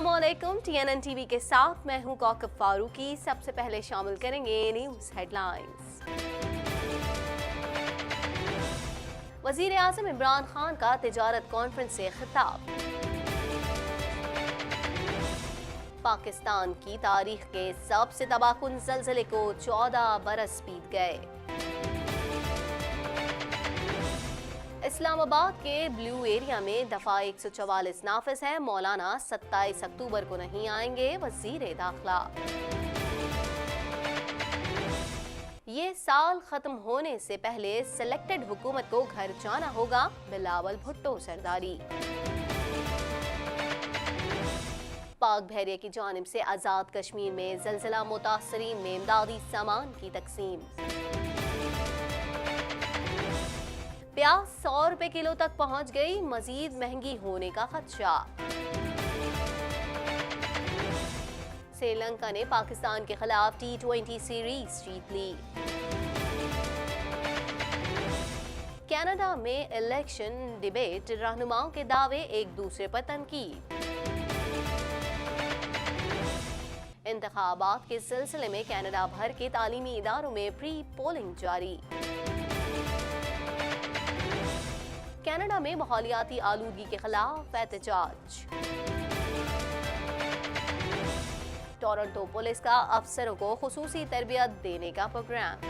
अस्सलामुअलैकुम। TNN TV के साथ मैं हूं कौकब फारूकी। सबसे पहले शामिल करेंगे न्यूज़ हेडलाइंस। वज़ीर आज़म इमरान खान का तिजारत कॉन्फ्रेंस से खिताब। पाकिस्तान की तारीख के सबसे तबाहकुन ज़लज़ले को 14 बरस बीत गए। इस्लामाबाद के ब्लू एरिया में दफा 144 नाफिज है। मौलाना 27 अक्टूबर को नहीं आएंगे, वज़ीर दाखिला। ये साल खत्म होने से पहले सिलेक्टेड हुकूमत को घर जाना होगा, बिलावल भुट्टो सरदारी। पाक बहरिया की जानिब से आज़ाद कश्मीर में ज़लज़ला मुतासरीन में इमदादी सामान की तकसीम। प्याज 100 रुपए किलो तक पहुंच गई, मजीद महंगी होने का खदशा। श्रीलंका ने पाकिस्तान के खिलाफ T20 सीरीज जीत ली। कनाडा में इलेक्शन डिबेट, रहनुमाओं के दावे एक दूसरे पर तनकीद। इंतखाबात के सिलसिले में कनाडा भर के तालीमी इदारों में प्री पोलिंग जारी। कनाडा में माहौलियाती आलूगी के खिलाफ एहतजाज। टोरंटो पुलिस का अफसरों को खुसूसी तरबियत देने का प्रोग्राम।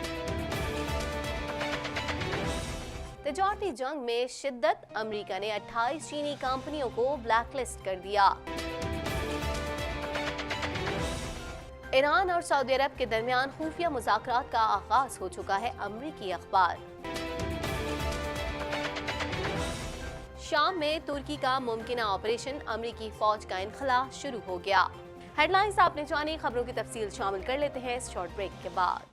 तिजारती जंग में शिद्दत, अमेरिका ने 28 चीनी कंपनियों को ब्लैकलिस्ट कर दिया। ईरान और सऊदी अरब के दरमियान खुफिया मुज़ाकरात का आगाज हो चुका है, अमरीकी अखबार। शाम में तुर्की का मुमकिना ऑपरेशन, अमरीकी फौज का इनखला शुरू हो गया। हेडलाइंस आपने जानी, खबरों की तफसील शामिल कर लेते हैं इस शॉर्ट ब्रेक के बाद।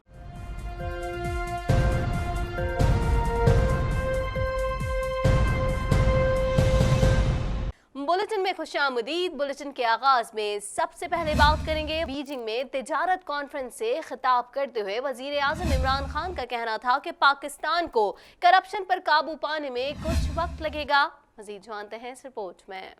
बुलेटिन में खुशामदीद। बुलेटिन के आगाज में सबसे पहले बात करेंगे बीजिंग में तिजारत कॉन्फ्रेंस से खिताब करते हुए वजीर आज़म इमरान खान का कहना था कि पाकिस्तान को करप्शन पर काबू पाने में कुछ वक्त लगेगा। मजीद जानते हैं इस रिपोर्ट में।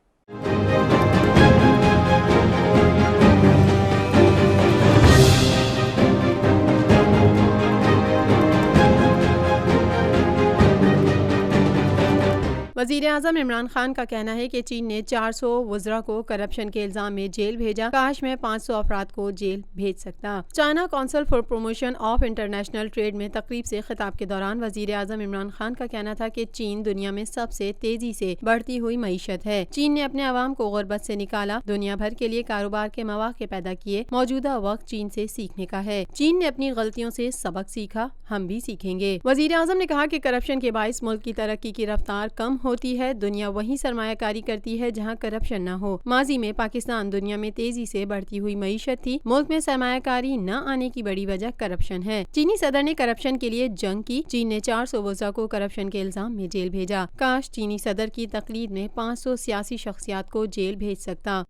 वज़ीर आज़म इमरान खान का कहना है कि चीन ने 400 वज़रा को करप्शन के इल्ज़ाम में जेल भेजा, काश मैं 500 अफराद को जेल भेज सकता। China council for promotion of international trade में तकरीब से खिताब के दौरान वज़ीर आज़म इमरान खान का कहना था कि चीन दुनिया में सबसे तेजी से बढ़ती हुई मईशत है। चीन ने अपने अवाम को गुर्बत से निकाला, दुनिया भर के लिए कारोबार के मौके पैदा किए। मौजूदा वक्त चीन से सीखने का है। चीन ने अपनी गलतियों से सबक सीखा, हम भी सीखेंगे। वज़ीर आज़म ने कहा कि करप्शन के बाइस मुल्क की तरक्की की रफ्तार कम होती है। दुनिया वहीं सरमायाकारी करती है जहां करप्शन न हो। माजी में पाकिस्तान दुनिया में तेजी से बढ़ती हुई मईशत थी। मुल्क में सरमायाकारी न आने की बड़ी वजह करप्शन है। चीनी सदर ने करप्शन के लिए जंग की। चीन ने 400 वज़रा को करप्शन के इल्जाम में जेल भेजा। काश चीनी सदर की तकलीद में 500 सियासी शख्सियात को जेल भेज सकता।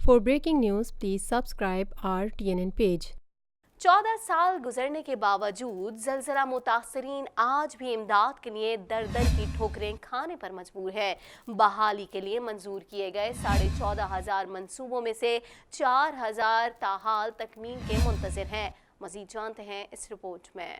For breaking news, please subscribe our TNN page. 14 साल गुजरने के बावजूद ज़लज़ला मुतासरीन आज भी इमदाद के लिए दर दर की ठोकरें खाने पर मजबूर है। बहाली के लिए मंजूर किए गए 14,500 मंसूबों में से 4,000 ताहाल तकमील के मुंतज़िर हैं। मज़ीद जानते हैं इस रिपोर्ट में।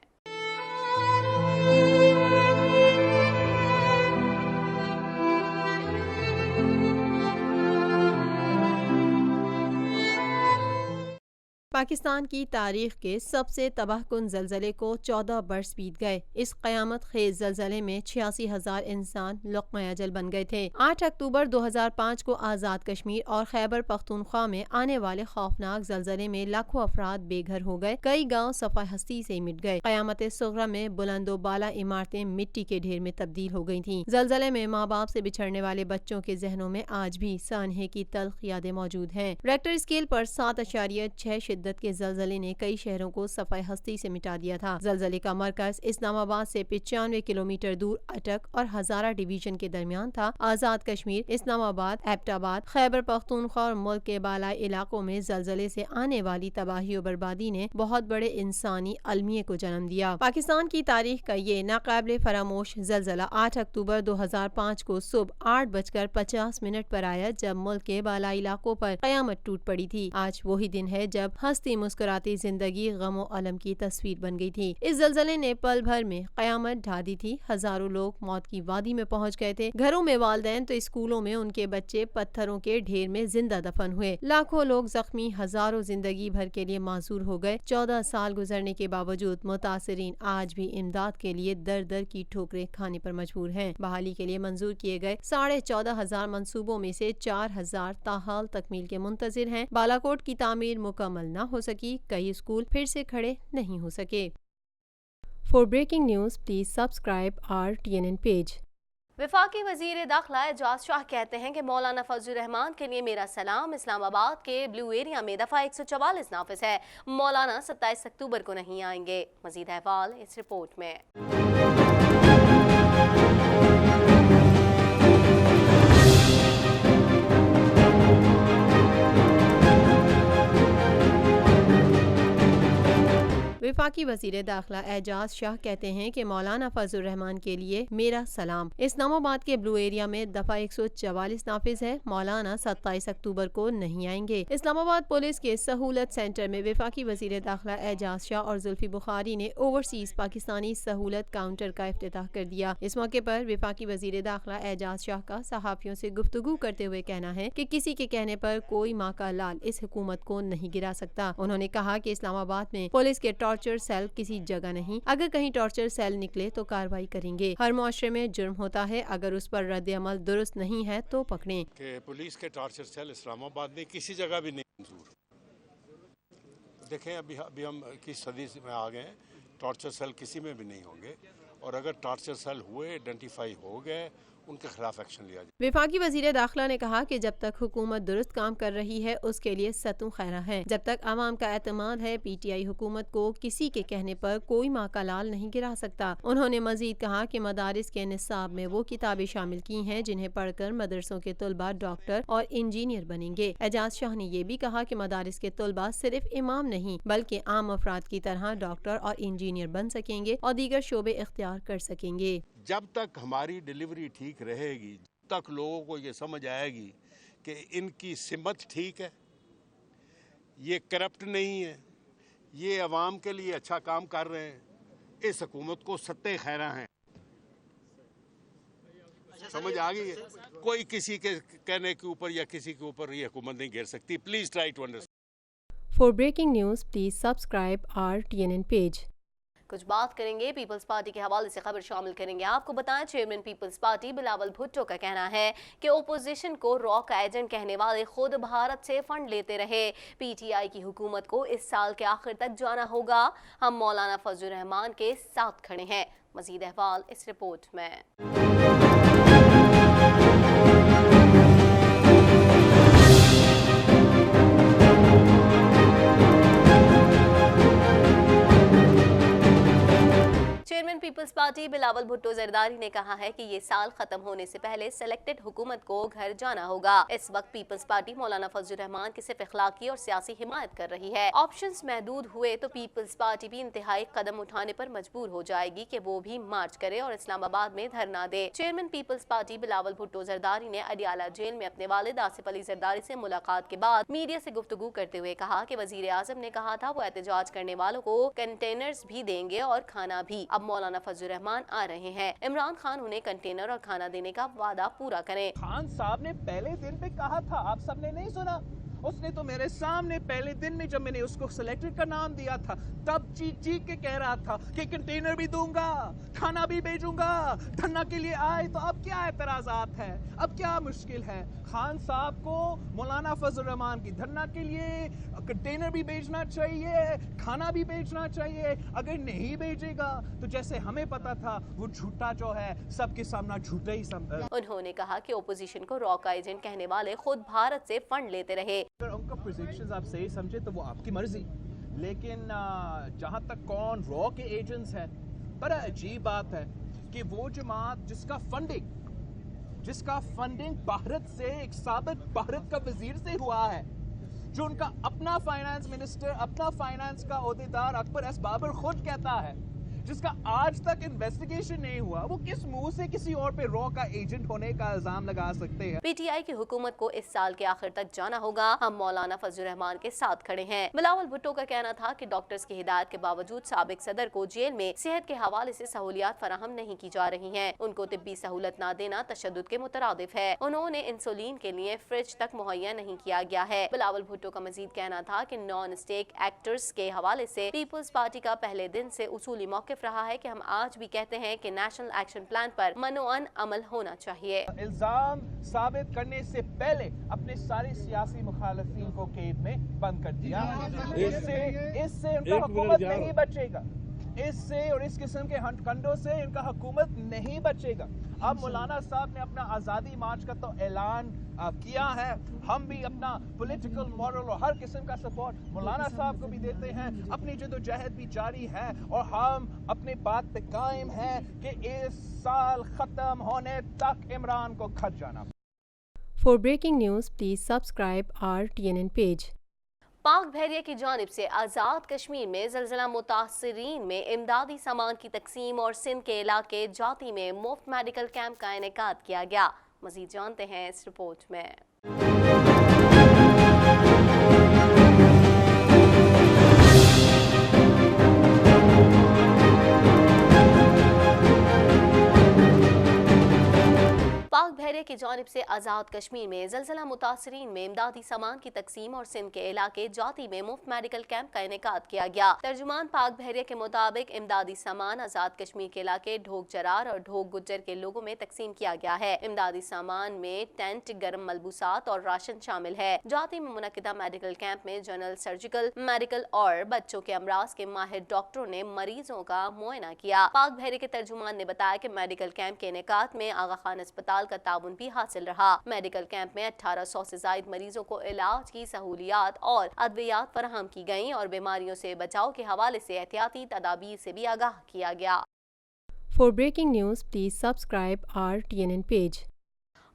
पाकिस्तान की तारीख के सबसे तबाहकुन जलजले को 14 बरस बीत गए। इस क़यामत खेज जलजले में 86,000 इंसान लुक़मा अजल बन गए थे। 8 अक्टूबर 2005 को आज़ाद कश्मीर और खैबर पख्तूनख्वा में आने वाले खौफनाक जलजले में लाखों अफराद बेघर हो गए। कई गाँव सफ़ा हस्ती से मिट गए। क़यामत सुग़रा में बुलंदो बाला इमारतें मिट्टी के ढेर में तब्दील हो गई थीं। जलजले में माँ बाप से बिछड़ने वाले बच्चों के जहनों में आज भी सानहे की तल्ख यादें मौजूद हैं। रेक्टर स्केल पर 7.6 शिद्दत के जलजले ने कई शहरों को सफ़ाई हस्ती से मिटा दिया था। जलजले का मरकज इस्लामाबाद से 95 किलोमीटर दूर अटक और हजारा डिवीजन के दरमियान था। आज़ाद कश्मीर, इस्लामाबाद, एबटाबाद, खैबर पख्तूनख्वा और मुल्क के बालाई इलाकों में जलजले से आने वाली तबाही और बर्बादी ने बहुत बड़े इंसानी अलमिये को जन्म दिया। पाकिस्तान की तारीख का ये नाकाबिले फरामोश जलजला 8 अक्टूबर 2005 को सुबह 8:50 पर आया, जब मुल्क के बालाई इलाकों पर क़यामत टूट पड़ी थी। आज वही दिन है जब हंसती मुस्कुराती जिंदगी गमो अलम की तस्वीर बन गई थी। इस जलजले ने पल भर में क़यामत ढा दी थी। हजारों लोग मौत की वादी में पहुंच गए थे। घरों में वालिदैन तो स्कूलों में उनके बच्चे पत्थरों के ढेर में जिंदा दफन हुए। लाखों लोग जख्मी, हजारों जिंदगी भर के लिए माजूर हो गए। 14 साल गुजरने के बावजूद मुतासिरीन आज भी इमदाद के लिए दर दर की ठोकरें खाने पर मजबूर हैं। बहाली के लिए मंजूर किए गए 14,500 मंसूबों में से 4,000 ताहाल तकमील के मुंतजिर हैं। बालाकोट की तामीर मुकम्मल न हो सकी, कई स्कूल फिर से खड़े नहीं हो सके। For breaking news please subscribe our TNN page. वफाकी वजीर दाखिला एजाज शाह कहते हैं कि मौलाना फजलुर रहमान के लिए मेरा सलाम। इस्लामाबाद के ब्लू एरिया में दफा 144 नाफिज है। मौलाना 27 अक्टूबर को नहीं आएंगे। मजीद अहवाल इस रिपोर्ट में। वफाकी वजीर दाखिला एजाज शाह कहते हैं कि मौलाना फजलुर रहमान के लिए मेरा सलाम। इस्लामाबाद के ब्लू एरिया में दफा 144 नाफिज है। मौलाना 27 अक्टूबर को नहीं आएंगे। इस्लामाबाद पुलिस के सहूलत सेंटर में वफाकी वजीर दाखिला एजाज शाह और जुल्फी बुखारी ने ओवरसीज पाकिस्तानी सहूलत काउंटर का इफ्तिताह कर दिया। इस मौके पर वफाकी वजीर दाखिला एजाज शाह का सहाफियों से गुफ्तगू करते हुए कहना है कि किसी के कहने पर कोई माँ का लाल इस हुकूमत को नहीं गिरा सकता। उन्होंने कहा कि इस्लामाबाद में पुलिस के टॉर्चर सेल किसी जगह नहीं, अगर कहीं टॉर्चर सेल निकले तो कार्रवाई करेंगे। हर मुआशरे में जुर्म होता है, अगर उस पर रद्द अमल दुरुस्त नहीं है तो पकड़ें। कि पुलिस के टॉर्चर सेल इस्लामाबाद में किसी जगह भी नहीं मंजूर। देखें अभी हम 21 सदी में आ गए हैं, टॉर्चर सेल किसी में भी नहीं होंगे, और अगर टॉर्चर सेल हुए, आइडेंटिफाई हो गए, उनके खिलाफ एक्शन लिया जाए। वफाकी वजीर दाखिला ने कहा कि जब तक हुकूमत दुरुस्त काम कर रही है उसके लिए सतू खैरा है। जब तक आवाम का एतमाद है, PTI हुकूमत को किसी के कहने पर कोई माँ का लाल नहीं गिरा सकता। उन्होंने मजीद कहा कि मदारिस के निसाब में वो किताबें शामिल की हैं जिन्हें पढ़कर मदरसों के तलबा डॉक्टर और इंजीनियर बनेंगे। एजाज शाह ने यह भी कहा कि मदारिस के तलबा सिर्फ इमाम नहीं बल्कि आम अफराद की तरह डॉक्टर और इंजीनियर बन सकेंगे और दीगर शोबे इख्तियार कर सकेंगे। जब तक हमारी डिलीवरी ठीक रहेगी, तक लोगों को ये समझ आएगी कि इनकी सिमत ठीक है, ये करप्ट नहीं है, ये अवाम के लिए अच्छा काम कर रहे हैं, इस हुकूमत को सत्ते खैरा हैं, समझ आ गई है। कोई किसी के कहने के ऊपर या किसी के ऊपर ये हुकूमत नहीं गिर सकती। Please try to understand. For breaking news please subscribe our TNN page. कुछ बात करेंगे पीपल्स पार्टी के हवाले से, खबर शामिल करेंगे। आपको बताएं, chairman peoples party Bilawal Bhutto का कहना है कि ओपोजिशन को रॉ का एजेंट कहने वाले खुद भारत से फंड लेते रहे। PTI की हुकूमत को इस साल के आखिर तक जाना होगा। हम मौलाना फजलुर रहमान के साथ खड़े हैं। मजीद अहवाल इस रिपोर्ट में। Chairman peoples party Bilawal Bhutto Zardari ने कहा है कि ये साल खत्म होने से पहले सिलेक्टेड हुकूमत को घर जाना होगा। इस वक्त पीपल्स पार्टी मौलाना फजलुर रहमान की सिर्फ इखलाकी और सियासी हिमायत कर रही है। ऑप्शंस महदूद हुए तो पीपल्स पार्टी भी इंतहाई कदम उठाने पर मजबूर हो जाएगी कि वो भी मार्च करे और इस्लामाबाद में धरना दे। Chairman peoples party Bilawal Bhutto Zardari ने अडियाला जेल में अपने वालिद आसिफ अली जरदारी से मुलाकात के बाद मीडिया से गुफ्तगू करते हुए कहा कि वजीर आजम ने कहा था वो एहतजाज करने वालों को कंटेनर्स भी देंगे और खाना भी। अब मौलाना फजलुर रहमान आ रहे हैं। इमरान खान उन्हें कंटेनर और खाना देने का वादा पूरा करें। खान साहब ने पहले दिन पे कहा था, आप सबने नहीं सुना, उसने तो मेरे सामने पहले दिन में जब मैंने उसको सिलेक्टेड का नाम दिया था तब चीख चीख के कह रहा था कि कंटेनर भी दूंगा, खाना भी भेजूंगा, धन्ना के लिए आए। तो अब क्या एतराजात है, अब क्या मुश्किल है? खान साहब को मौलाना फजल रहमान की धन्ना के लिए कंटेनर भी भेजना चाहिए, खाना भी भेजना चाहिए। अगर नहीं भेजेगा तो जैसे हमें पता था वो झूठा जो है सबके सामने झूठा ही उन्होंने कहा कि ओपोजिशन को रॉ का एजेंट कहने वाले खुद भारत से फंड लेते रहे। अगर उनका प्रोजेक्शंस आप सही समझे तो वो आपकी मर्जी, लेकिन जहां तक कौन रॉ के एजेंट्स हैं, बड़ा अजीब बात है कि वो जमात जिसका फंडिंग भारत से एक साबित भारत का वजीर से हुआ है, जो उनका अपना फाइनेंस मिनिस्टर, अपना फाइनेंस का ओहदेदार अकबर एस बाबर खुद कहता है, जिसका आज तक इन्वेस्टिगेशन नहीं हुआ, वो किस मुंह से किसी और पे रॉ का एजेंट होने का इल्जाम लगा सकते हैं? पीटीआई की हुकूमत को इस साल के आखिर तक जाना होगा। हम मौलाना फजल रहमान के साथ खड़े हैं। बिलावल भुट्टो का कहना था कि डॉक्टर्स की हिदायत के बावजूद साबिक सदर को जेल में सेहत के हवाले से सहूलियात फराहम नहीं की जा रही हैं। उनको तिब्बी सहूलत न देना तशद्दुद के मुतरादिफ है। उन्होंने इंसुलिन के लिए फ्रिज तक मुहैया नहीं किया गया है। बिलावल भुट्टो का मजीद कहना था कि नॉन स्टेक एक्टर्स के हवाले से पीपल्स पार्टी का पहले दिन से उसूली मौकिफ रहा है कि हम आज भी कहते हैं कि नेशनल एक्शन प्लान पर मनोअन अमल होना चाहिए। इल्जाम साबित करने से पहले अपने सारे सियासी मुखालिफिन को कैद में बंद कर दिया। इससे उनका हुकूमत नहीं बचेगा, इससे और इस किस्म के हथकंडों से इनका हुकूमत नहीं बचेगा। अब मौलाना साहब ने अपना आज़ादी मार्च का तो ऐलान किया है, हम भी अपना पॉलिटिकल मॉरल और हर किस्म का सपोर्ट मौलाना साहब को भी देते हैं। अपनी जदोजहद भी जारी है और हम अपने बात पे कायम हैं कि इस साल खत्म होने तक इमरान को खत जाना। For breaking news, please subscribe our TNN page. पाक बहरिया की जानिब से आज़ाद कश्मीर में ज़लज़ला मुतासरीन में इमदादी सामान की तकसीम और सिंध के इलाके जाती में मुफ्त मेडिकल कैंप का इनेकाद किया गया। मज़ीद जानते हैं इस रिपोर्ट में। पाक बहरिया की जानिब से आज़ाद कश्मीर में ज़लज़ला मुतासरीन में इमदादी सामान की तकसीम और सिंध के इलाके जाती में मुफ्त मेडिकल कैंप का इनेकाद किया गया। तर्जुमान पाक बहरिया के मुताबिक इमदादी सामान आज़ाद कश्मीर के इलाके ढोक जरार और ढोक गुज्जर के लोगों में तकसीम किया गया है। इमदादी सामान में टेंट, गर्म मलबूसात और राशन शामिल है। जाती में मुनक्किदा मेडिकल कैंप में जनरल सर्जिकल, मेडिकल और बच्चों के अमराज के माहिर डॉक्टरों ने मरीजों का मुआयना किया। पाक बहरिया के तर्जुमान ने बताया कि मेडिकल कैंप के इनेकाद में आगा खान अस्पताल का ताउन भी हासिल रहा। मेडिकल कैंप में 1800 से ज्यादा मरीजों को इलाज की सहूलियात और अद्वियात फराहम की गयी और बीमारियों से बचाव के हवाले से एहतियाती तदाबीर से भी आगाह किया गया। For breaking news, please subscribe our TNN page.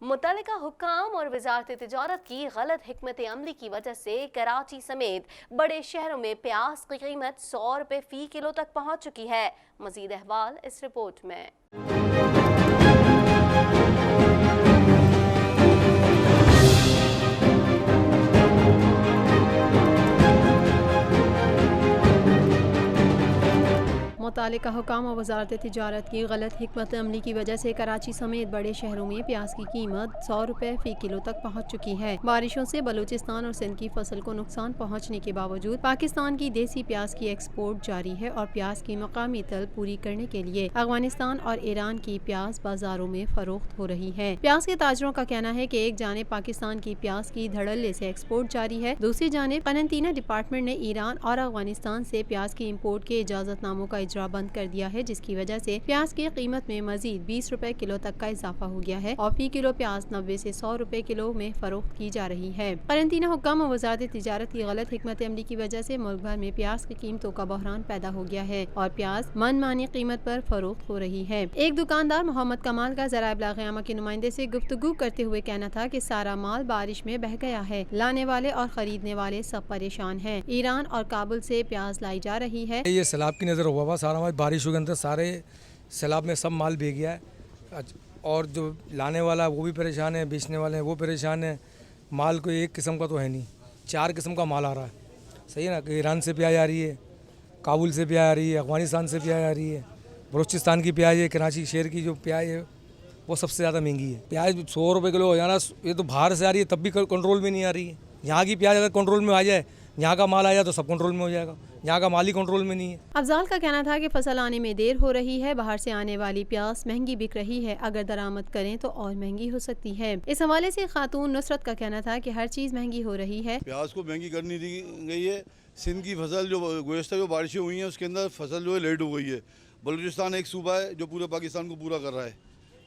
मुतल्लिका हुक्काम और वजारत तिजारत की गलत हिकमत अमली की वजह से कराची समेत बड़े शहरों में प्याज की कीमत 100 रुपए फी किलो तक पहुंच चुकी है। मजीद अहवाल इस रिपोर्ट में। मुतल्लिका हुकाम और वजारत तिजारत की गलत हिकमत अमली की वजह से कराची समेत बड़े शहरों में प्याज की कीमत 100 रुपए फी किलो तक पहुँच चुकी है। बारिशों से बलूचिस्तान और सिंध की फसल को नुकसान पहुँचने के बावजूद पाकिस्तान की देसी प्याज की एक्सपोर्ट जारी है और प्याज की मकामी तलब पूरी करने के लिए अफगानिस्तान और ईरान की प्याज बाजारों में फरोख्त हो रही है। प्याज के ताजरों का कहना है कि एक जानिब पाकिस्तान की प्याज की धड़ल्ले से एक्सपोर्ट जारी है, दूसरी जानिब करेंटीना डिपार्टमेंट ने ईरान और अफगानिस्तान से प्याज की इम्पोर्ट के इजाजतनामों का इजरा बंद कर दिया है, जिसकी वजह से प्याज की कीमत में मजीद 20 रुपए किलो तक का इजाफा हो गया है और फी किलो प्याज 90 से 100 रुपए किलो में फरोख्त की जा रही है। करेंटीना हुक्काम और वजारत तिजारत की गलत हिकमत अमली की वजह से मुल्क भर में प्याज की कीमतों का बहरान पैदा हो गया है और प्याज मनमानी कीमत पर फरोख्त हो रही है। एक दुकानदार मोहम्मद कमाल का ज़राए इब्लाग़ के नुमाइंदे से गुफ्तगू करते हुए कहना था कि सारा माल बारिश में बह गया है, लाने वाले और खरीदने वाले सब परेशान हैं। ईरान और काबुल से प्याज लाई जा रही है। ये सैलाब की नज़र हुआ सारा माल बारिश के अंदर सारे सैलाब में सब माल भीग गया है और जो लाने वाला वो भी परेशान है, बेचने वाले हैं वो परेशान है। माल को एक किस्म का तो है नहीं, 4 किस्म का माल आ रहा है। सही है ना कि ईरान से प्याज आ रही है, काबुल से प्याज आ रही है, अफगानिस्तान से प्याज आ रही है, बलूचिस्तान की प्याज है, कराची शहर की जो प्याज है वो सबसे ज़्यादा महंगी है। प्याज 100 रुपये किलो हो जाना, ये तो बाहर से आ रही है तब भी कंट्रोल में नहीं आ रही है। यहाँ की प्याज अगर कंट्रोल में आ जाए, यहाँ का माल आ जाए तो सब कंट्रोल में हो जाएगा। यहाँ का माल ही कंट्रोल में नहीं है। अफजाल का कहना था कि फसल आने में देर हो रही है, बाहर से आने वाली प्याज महंगी बिक रही है, अगर दरामद करें तो और महंगी हो सकती है। इस हवाले से खातून नुसरत का कहना था कि हर चीज़ महंगी हो रही है। प्याज को महंगी करनी दी गई है। सिंध की फसल जो गुज़श्ता जो बारिशें हुई हैं उसके अंदर फसल जो है लेट हो गई है। बलूचिस्तान एक सूबा है जो पूरे पाकिस्तान को पूरा कर रहा है।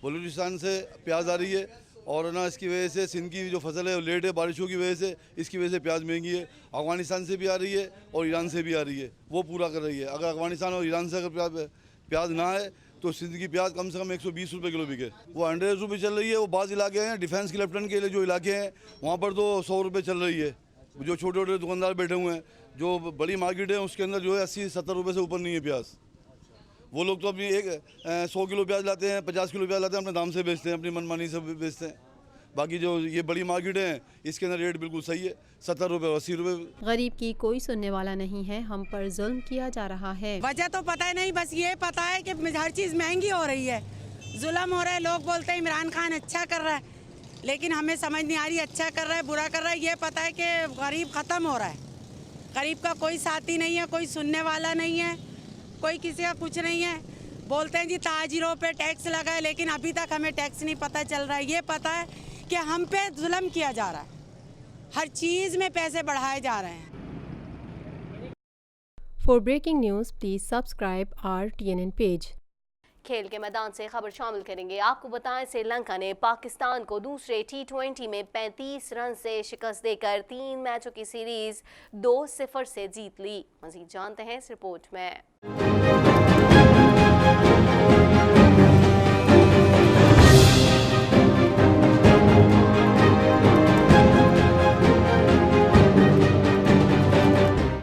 बलूचिस्तान से प्याज आ रही है और ना इसकी वजह से सिंध की जो फसल है वो लेट है बारिशों की वजह से, इसकी वजह से प्याज महंगी है। अफगानिस्तान से भी आ रही है और ईरान से भी आ रही है, वो पूरा कर रही है। अगर अफगानिस्तान और ईरान से अगर प्याज ना आए तो सिंध की प्याज कम से कम 120 रुपये किलो बिके। वो 100 रुपये चल रही है। वो बाज़ इलाके हैं डिफेंस के लेफ्टिनेंट के लिए जो इलाके हैं वहाँ पर तो 100 रुपये चल रही है। जो छोटे छोटे दुकानदार बैठे हुए हैं, जो बड़ी मार्केट है उसके अंदर जो है 80-70 रुपये से ऊपर नहीं है प्याज। वो लोग तो अपनी 100 किलो प्याज लाते हैं, 50 किलो प्याज लाते हैं, अपने दाम से बेचते हैं, अपनी मनमानी से बेचते हैं। बाकी जो ये बड़ी मार्केट है इसके अंदर रेट बिल्कुल सही है, 70 रुपये 80 रुपये। गरीब की कोई सुनने वाला नहीं है, हम पर जुल्म किया जा रहा है। वजह तो पता है नहीं, बस ये पता है कि हर चीज़ महंगी हो रही है, जुल्म हो रहा है। लोग बोलते हैं इमरान खान अच्छा कर रहा है, लेकिन हमें समझ नहीं आ रही अच्छा कर रहा है बुरा कर रहा है। ये पता है कि गरीब ख़त्म हो रहा है, गरीब का कोई साथी नहीं है, कोई सुनने वाला नहीं है, कोई किसी का कुछ नहीं है। बोलते हैं जी ताजिरों पे टैक्स लगा है, लेकिन अभी तक हमें टैक्स नहीं पता चल रहा है। ये पता है कि हम पे जुल्म किया जा रहा है, हर चीज़ में पैसे बढ़ाए जा रहे हैं। For breaking news please subscribe our TNN page. खेल के मैदान से खबर शामिल करेंगे। आपको बताएं श्रीलंका ने पाकिस्तान को दूसरे T20 में 35 रन से शिकस्त देकर 3 मैचों की सीरीज 2-0 से जीत ली। मजीद जानते हैं इस रिपोर्ट में।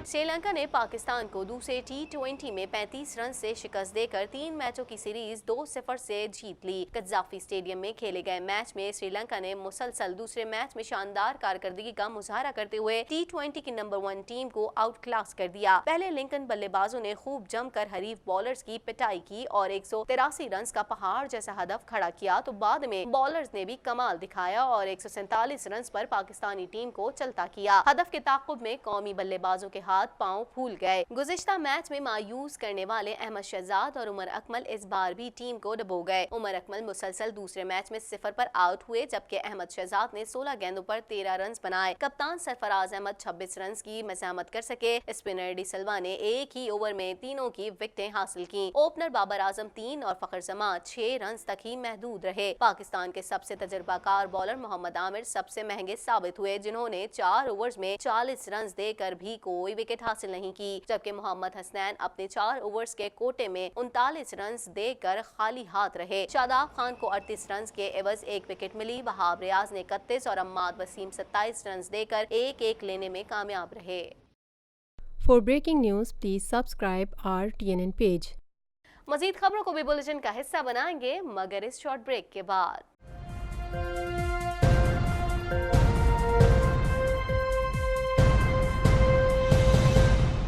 श्रीलंका ने पाकिस्तान को दूसरे T20 में 35 रन से शिकस्त देकर 3 मैचों की सीरीज 2-0 से जीत ली। कज़ाफी स्टेडियम में खेले गए मैच में श्रीलंका ने मुसलसल दूसरे मैच में शानदार कारकर्दगी का मुजाहरा करते हुए T20 की नंबर 1 टीम को आउट क्लास कर दिया। पहले लिंकन बल्लेबाजों ने खूब जमकर हरीफ बॉलर्स की पिटाई की और 183 रन का पहाड़ जैसा हदफ खड़ा किया, तो बाद में बॉलर्स ने भी कमाल दिखाया और 147 रन पर पाकिस्तानी टीम को चलता किया। हदफ के ताक़ुब में कौमी बल्लेबाजों के हाथ पांव फूल गए। गुज़िश्ता मैच में मायूस करने वाले अहमद शहजाद और उमर अकमल इस बार भी टीम को डुबो गए। उमर अकमल मुसलसल दूसरे मैच में 0 पर आउट हुए, जबकि अहमद शहजाद ने 16 गेंदों पर 13 रन बनाए। कप्तान सरफराज अहमद 26 रन की मज़ाहमत कर सके। स्पिनर डी सिल्वा ने एक ही ओवर में तीनों की विकेटें हासिल की। ओपनर बाबर आजम 3 और फखर जमा 6 रन तक ही महदूद रहे। पाकिस्तान के सबसे तजुर्बाकार बॉलर मोहम्मद आमिर सबसे महंगे साबित हुए, जिन्होंने 4 ओवर्स में 40 रन देकर भी कोई विकेट हासिल नहीं की, जबकि मोहम्मद हसनैन अपने 4 ओवर्स के कोटे में 39 रन देकर खाली हाथ रहे। शादाब खान को 38 रन के एवज 1 विकेट मिली। वहाब रियाज ने 31 और अम्माद वसीम 27 रन देकर 1-1 लेने में कामयाब रहे। For breaking news please subscribe our TNN page. मजीद खबरों को भी बुलेटिन का हिस्सा बनाएंगे, मगर इस शॉर्ट ब्रेक के बाद।